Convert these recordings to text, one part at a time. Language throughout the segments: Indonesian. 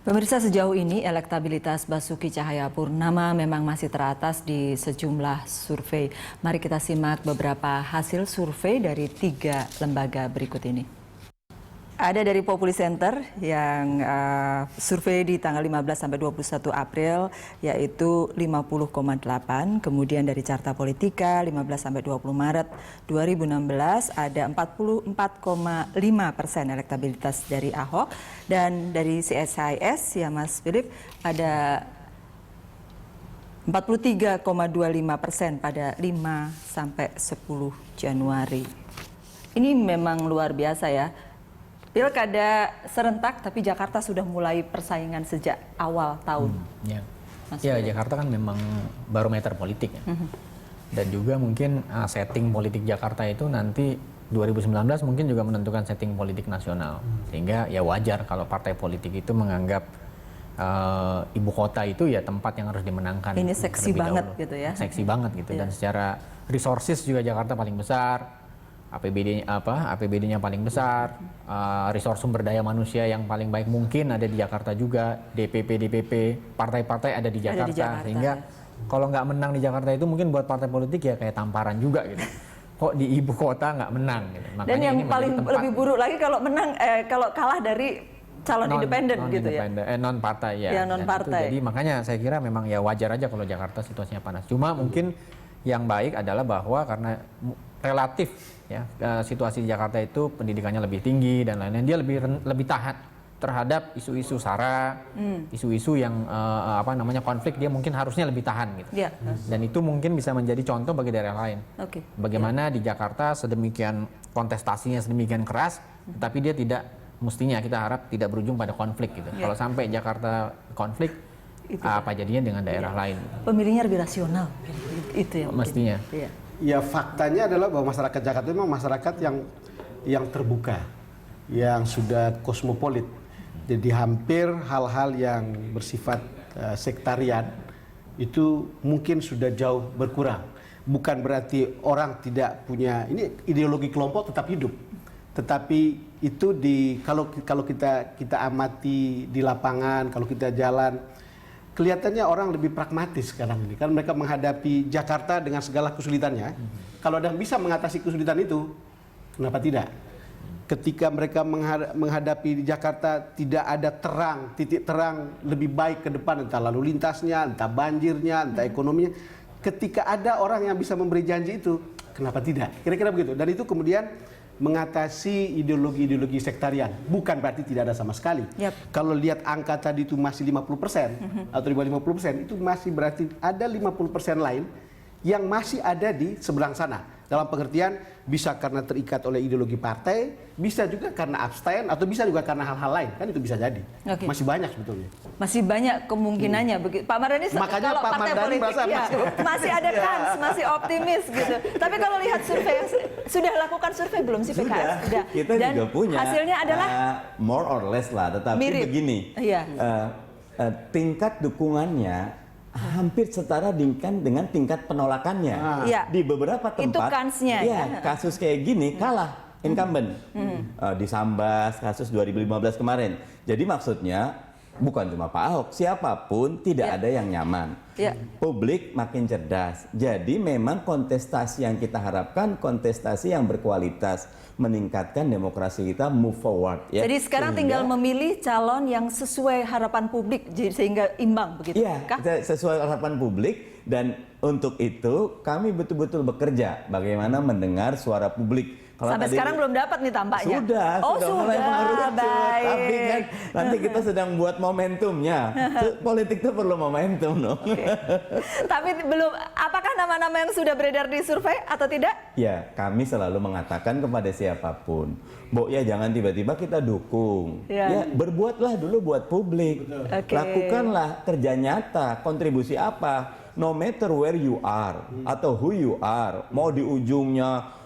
Pemirsa, sejauh ini elektabilitas Basuki Cahayapurnama memang masih teratas di sejumlah survei. Mari kita simak beberapa hasil survei dari 3 lembaga berikut ini. Ada dari Populi Center yang survei di tanggal 15 sampai 21 April yaitu 50,8. Kemudian dari Carta Politika 15 sampai 20 Maret 2016 ada 44,5% elektabilitas dari Ahok, dan dari CSIS ya Mas Philip ada 43,25% pada 5 sampai 10 Januari. Ini memang luar biasa ya. Pilkada serentak, tapi Jakarta sudah mulai persaingan sejak awal tahun. Ya, Jakarta kan memang barometer politik ya. Dan juga mungkin setting politik Jakarta itu nanti 2019 mungkin juga menentukan setting politik nasional. Sehingga ya wajar kalau partai politik itu menganggap ibu kota itu ya tempat yang harus dimenangkan. Ini seksi banget gitu ya. Seksi banget gitu. Dan secara resources juga Jakarta paling besar. APBD-nya paling besar, resource sumber daya manusia yang paling baik mungkin ada di Jakarta juga, DPP, partai-partai ada di Jakarta. Sehingga kalau nggak menang di Jakarta itu mungkin buat partai politik ya kayak tamparan juga gitu. Kok di ibu kota nggak menang gitu. Makanya dan yang paling lebih buruk lagi kalau menang, kalau kalah dari calon independen gitu ya. Non partai ya. Ya non partai. Jadi makanya saya kira memang ya wajar aja kalau Jakarta situasinya panas. Cuma mungkin yang baik adalah bahwa karena relatif ya situasi di Jakarta itu pendidikannya lebih tinggi dan lain-lain, dia lebih tahan terhadap isu-isu sara, isu-isu yang konflik, dia mungkin harusnya lebih tahan gitu. Dan itu mungkin bisa menjadi contoh bagi daerah lain. Bagaimana di Jakarta sedemikian kontestasinya sedemikian keras, tapi dia tidak, mestinya kita harap tidak berujung pada konflik gitu. Kalau sampai Jakarta konflik, apa jadinya dengan daerah lain? Pemilihnya lebih rasional, itu yang mestinya. Ya, faktanya adalah bahwa masyarakat Jakarta memang masyarakat yang terbuka, yang sudah kosmopolit. Jadi hampir hal-hal yang bersifat sektarian itu mungkin sudah jauh berkurang. Bukan berarti orang tidak punya ini ideologi kelompok tetap hidup. Tetapi itu kalau kita amati di lapangan, kalau kita jalan, kelihatannya orang lebih pragmatis sekarang ini. Kan mereka menghadapi Jakarta dengan segala kesulitannya. Kalau ada yang bisa mengatasi kesulitan itu, kenapa tidak? Ketika mereka menghadapi di Jakarta tidak ada titik terang lebih baik ke depan, entah lalu lintasnya, entah banjirnya, entah ekonominya. Ketika ada orang yang bisa memberi janji itu, kenapa tidak? Kira-kira begitu. Dan itu kemudian mengatasi ideologi-ideologi sektarian. Bukan berarti tidak ada sama sekali. Kalau lihat angka tadi itu masih 50% atau 50%, itu masih berarti ada 50% lain yang masih ada di seberang sana. Dalam pengertian bisa karena terikat oleh ideologi partai, bisa juga karena abstain, atau bisa juga karena hal-hal lain. Kan itu bisa jadi. Masih banyak sebetulnya. Masih banyak kemungkinannya. Pak Mardhani, kalau Pak partai Mardhani politik masih ada kans, masih optimis gitu. Tapi kalau lihat survei, sudah lakukan survei belum sih PKS? Sudah. Kita dan juga punya. Hasilnya adalah more or less lah, tetapi mirip. Begini. Tingkat dukungannya hampir setara dengan tingkat penolakannya. Di beberapa tempat, itu kansnya, kasus kayak gini kalah incumbent. Di Sambas, kasus 2015 kemarin. Jadi maksudnya bukan cuma Pak Ahok, siapapun tidak ada yang nyaman. Publik makin cerdas. Jadi memang kontestasi yang kita harapkan kontestasi yang berkualitas, meningkatkan demokrasi kita move forward. Jadi sekarang tinggal memilih calon yang sesuai harapan publik, sehingga imbang begitu. Sesuai harapan publik, dan untuk itu kami betul-betul bekerja bagaimana mendengar suara publik. Sampai sekarang belum dapat nih tampaknya. Sudah mulai mengerucut. Tapi kan nanti kita sedang buat momentumnya. Politik itu perlu momentum, no? Tapi belum, apakah nama-nama yang sudah beredar di survei atau tidak? Ya, kami selalu mengatakan kepada siapapun, ya jangan tiba-tiba kita dukung. Ya, berbuatlah dulu buat publik. Lakukanlah kerja nyata, kontribusi apa? No matter where you are atau who you are, mau di ujungnya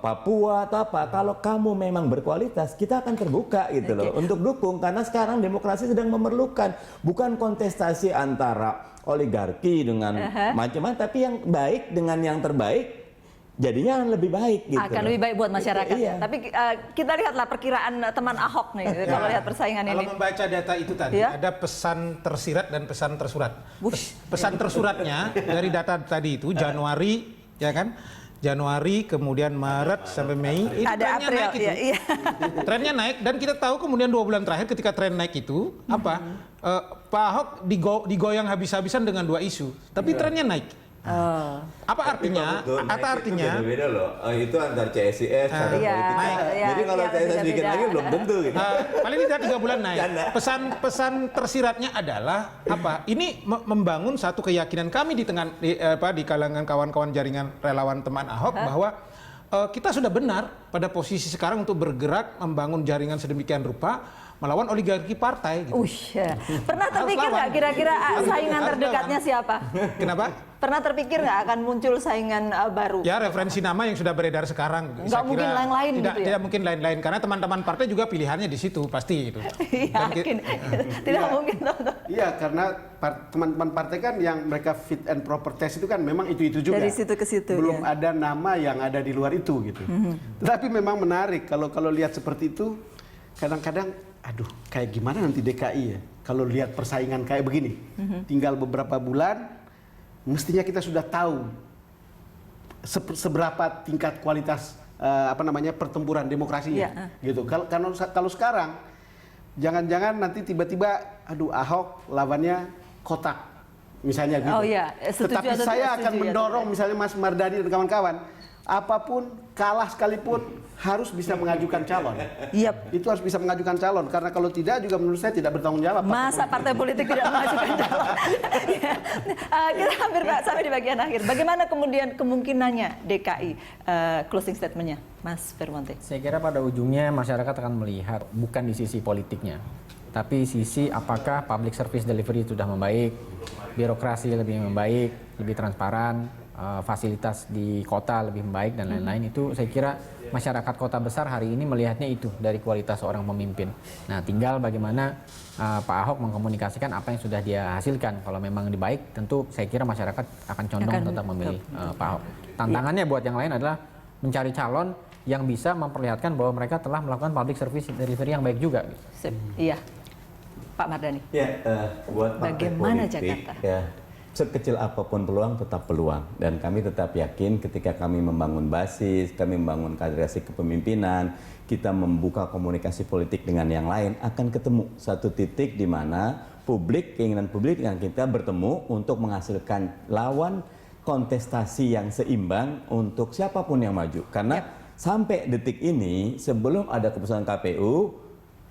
Papua atau apa, kalau kamu memang berkualitas, kita akan terbuka gitu loh untuk dukung, karena sekarang demokrasi sedang memerlukan bukan kontestasi antara oligarki dengan macam-macam, tapi yang baik dengan yang terbaik jadinya lebih baik gitu. Akan loh. lebih baik buat masyarakat. Iya. Tapi kita lihatlah perkiraan teman Ahok nih kalau lihat persaingan Kalau ini. membaca data itu tadi, Ya. ada pesan tersirat dan pesan tersurat. Wush. Pesan tersuratnya dari data tadi itu Januari, ya kan? Januari, kemudian Maret sampai Mei, itu Ada trennya April, naik itu. iya. Trennya naik dan kita tahu kemudian 2 bulan terakhir ketika tren naik itu apa? Pak Ahok digoyang habis-habisan dengan 2 isu, tapi trennya naik. Apa artinya? Beda loh. Itu antar CSIS, cara Iya, politik. iya, Jadi kalau iya, CSIS bikin beda-beda. lagi belum tentu gitu. Paling tidak 3 bulan naik. Canda. Pesan tersiratnya adalah apa? Ini membangun satu keyakinan kami di kalangan kawan-kawan jaringan relawan teman Ahok bahwa kita sudah benar pada posisi sekarang untuk bergerak membangun jaringan sedemikian rupa melawan oligarki partai. Gitu. Pernah terpikir lawan. nggak kira-kira saingan Harus terdekatnya lawan. siapa? Kenapa? Pernah terpikir nggak akan muncul saingan baru? Ya referensi nama yang sudah beredar sekarang. Nggak Saya mungkin kira lain-lain tidak, gitu ya? Tidak mungkin lain-lain karena teman-teman partai juga pilihannya di situ pasti gitu. Yakin? Tidak mungkin. Iya, karena teman-teman partai kan yang mereka fit and proper test itu kan memang itu juga. Dari situ ke situ, Belum ya. ada nama yang ada di luar itu gitu. Tapi memang menarik kalau lihat seperti itu, kadang-kadang aduh kayak gimana nanti DKI ya kalau lihat persaingan kayak begini. Tinggal beberapa bulan mestinya kita sudah tahu seberapa tingkat kualitas pertempuran demokrasinya gitu. Kalau sekarang jangan-jangan nanti tiba-tiba aduh Ahok lawannya kotak misalnya gitu. Oh iya, setuju Tetapi atau saya tidak akan setuju ya, mendorong misalnya Mas Mardhani dan kawan-kawan, apapun kalah sekalipun harus bisa mengajukan calon. Yap. Itu harus bisa mengajukan calon karena kalau tidak juga menurut saya tidak bertanggung jawab. Masa partai politik tidak mengajukan calon? Kita hampir sampai di bagian akhir. Bagaimana kemudian kemungkinannya DKI closing statementnya, Mas Vermonte? Saya kira pada ujungnya masyarakat akan melihat bukan di sisi politiknya, tapi sisi apakah public service delivery sudah membaik, birokrasi lebih membaik, lebih transparan, fasilitas di kota lebih membaik dan lain-lain. Itu saya kira masyarakat kota besar hari ini melihatnya itu dari kualitas seorang pemimpin. Nah, tinggal bagaimana Pak Ahok mengkomunikasikan apa yang sudah dia hasilkan. Kalau memang dibaik, tentu saya kira masyarakat akan condong tetap memilih Pak Ahok. Tantangannya buat yang lain adalah mencari calon yang bisa memperlihatkan bahwa mereka telah melakukan public service delivery yang baik juga. Iya, Pak Mardhani. Ya, buat partai Bagaimana politik, Jakarta? ya, sekecil apapun peluang tetap peluang, dan kami tetap yakin ketika kami membangun basis, kami membangun kaderisasi kepemimpinan, kita membuka komunikasi politik dengan yang lain, akan ketemu satu titik di mana keinginan publik dengan kita bertemu untuk menghasilkan lawan kontestasi yang seimbang untuk siapapun yang maju. Karena sampai detik ini sebelum ada keputusan KPU,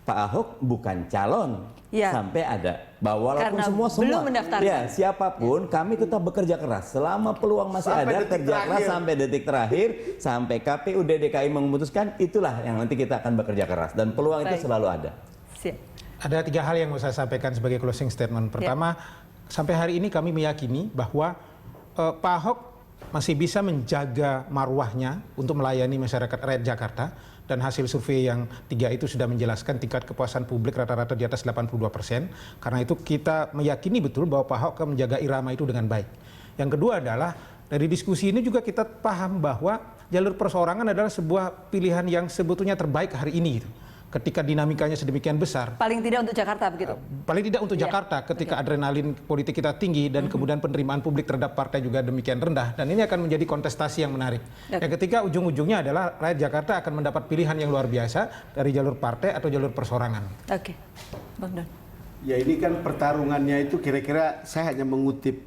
Pak Ahok bukan calon sampai ada. Bahwa walaupun Karena semua belum mendaftarkan. ya siapapun kami tetap bekerja keras selama peluang masih ada, kerja keras sampai detik terakhir, sampai KPU DKI memutuskan, itulah yang nanti kita akan bekerja keras dan peluang itu selalu ada. Siap. Ada 3 hal yang mau saya sampaikan sebagai closing statement. Pertama, sampai hari ini kami meyakini bahwa Pak Ahok masih bisa menjaga marwahnya untuk melayani masyarakat rakyat Jakarta. Dan hasil survei yang 3 itu sudah menjelaskan tingkat kepuasan publik rata-rata di atas 82%. Karena itu kita meyakini betul bahwa Pak Ahok akan menjaga irama itu dengan baik. Yang kedua adalah dari diskusi ini juga kita paham bahwa jalur perseorangan adalah sebuah pilihan yang sebetulnya terbaik hari ini gitu. Ketika dinamikanya sedemikian besar. Paling tidak untuk Jakarta begitu? Paling tidak untuk Jakarta ketika adrenalin politik kita tinggi dan kemudian penerimaan publik terhadap partai juga demikian rendah. Dan ini akan menjadi kontestasi yang menarik. Yang ketika ujung-ujungnya adalah rakyat Jakarta akan mendapat pilihan yang luar biasa dari jalur partai atau jalur perseorangan. Oke, Bang Don. Ya ini kan pertarungannya itu kira-kira saya hanya mengutip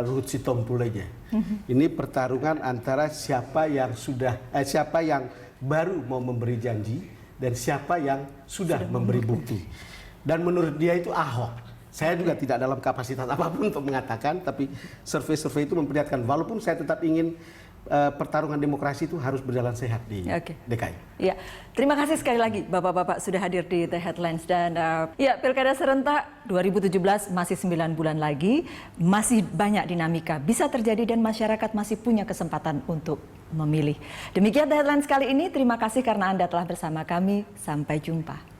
Ruhut Sitompul aja. Ini pertarungan antara siapa yang baru mau memberi janji dan siapa yang sudah memberi bukti. Dan menurut dia itu Ahok. Saya juga tidak dalam kapasitas apapun untuk mengatakan, tapi survei-survei itu memperlihatkan walaupun saya tetap ingin pertarungan demokrasi itu harus berjalan sehat di DKI. Ya, terima kasih sekali lagi Bapak-bapak sudah hadir di The Headlines dan Pilkada serentak 2017 masih 9 bulan lagi, masih banyak dinamika bisa terjadi dan masyarakat masih punya kesempatan untuk memilih. Demikian The Headlines kali ini, terima kasih karena Anda telah bersama kami, sampai jumpa.